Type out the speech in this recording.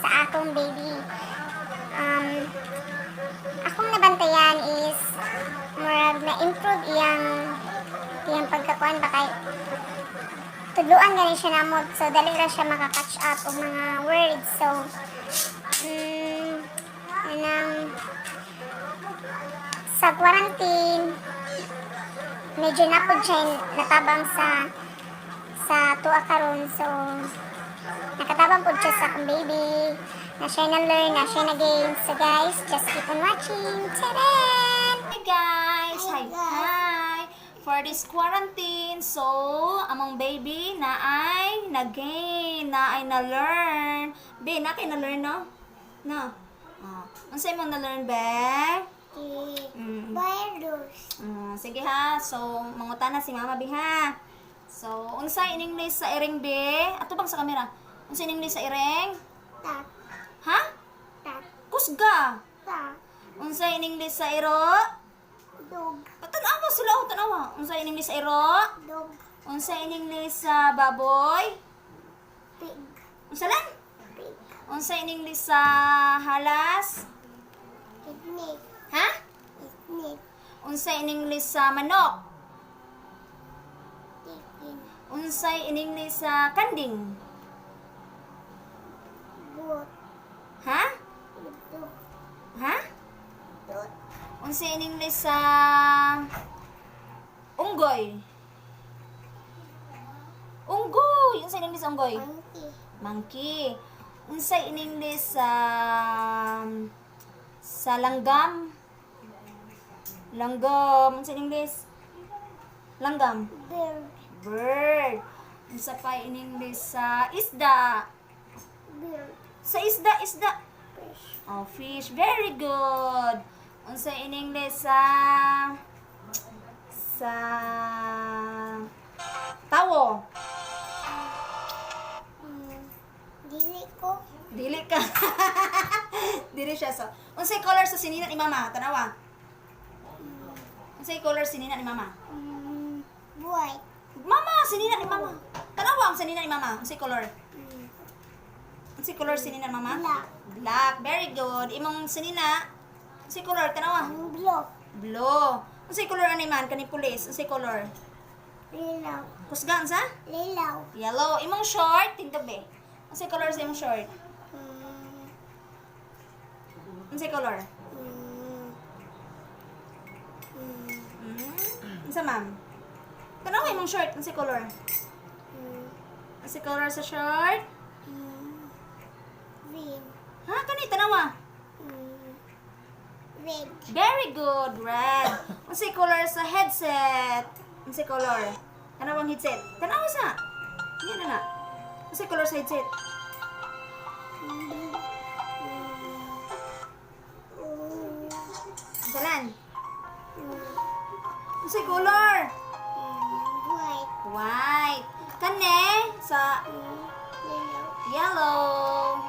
sa akong baby. Akong nabantayan is murag na-improve iyang pagkakuan ba kay tudluan gani siya namod, so dali ra siya maka-catch up og mga words. So anang sa quarantine medyo napod siya natabang sa tuwa karon. So nakatabang po siya sa akong baby, na siya na-learn, na siya na-gain. So guys, just keep on watching. Tadaan! Hi guys! Hi! For this quarantine, so, among baby na ay na-gain, na ay na-learn. Be, na kayo na-learn, no? No? Ano sa'yo mong na-learn, be? Virus. Sige ha, so, mangutan na si mama, be, ha? So, unsay in English sa iring, be? Ato bang sa kamera? Unsay in English sa iring? Tat. Ha? Tat. Kusga! Tat. Unsay in English sa iro? Dog. Tanawa sila, tanawa. Unsay in English sa iro? Dog. Unsay in English sa baboy? Pig. Unsa lang? Pig. Unsay in English sa halas? Snake. Ha? Snake. Unsay in English sa manok? Chicken. Unsay in English sa kanding? Goat. Ha? Dog. Ha? Dog. Unsay in English sa unggoy? Unggoy! Unsay in English sa unggoy? Monkey. Monkey. Unsay in English sa langgam? Langgam. Unsay in English? Langgam. Bird. Bird. Unsa pa in English sa isda? Bird. Sa isda. Fish. Oh, fish. Very good. Unsay in English sa tawo? Dili ko. Dili ka. Dili siya so. Unsay color sa sinina ni mama? Tanawa. Unsay color sinina ni mama? White. Mama, sinina ni mama. Tanawa ang sinina ni mama. Unsay color? Unsay color sinina ni mama? Black. Black. Very good. Imong sinina, unsay color? Tanawa. Blue. Blue. Unsay color ani man kani pulis? Unsay color? Lilaw. Kusga unsa? Lilaw. Yellow. Imong short tingkad be. Unsay color sa imong short? Unsay color? Unsa ma'am? Tanawa imong short unsay color? Unsay color sa short? Green. Ha kani tanawa? Red. Very good. Red. Unsay color sa headset? Unsay color? Tanawang headset. Tanawa sa. Yan na. Unsay color sa headset? Jalan. Unsay color? White. White. Kani sa Lilaw. yellow.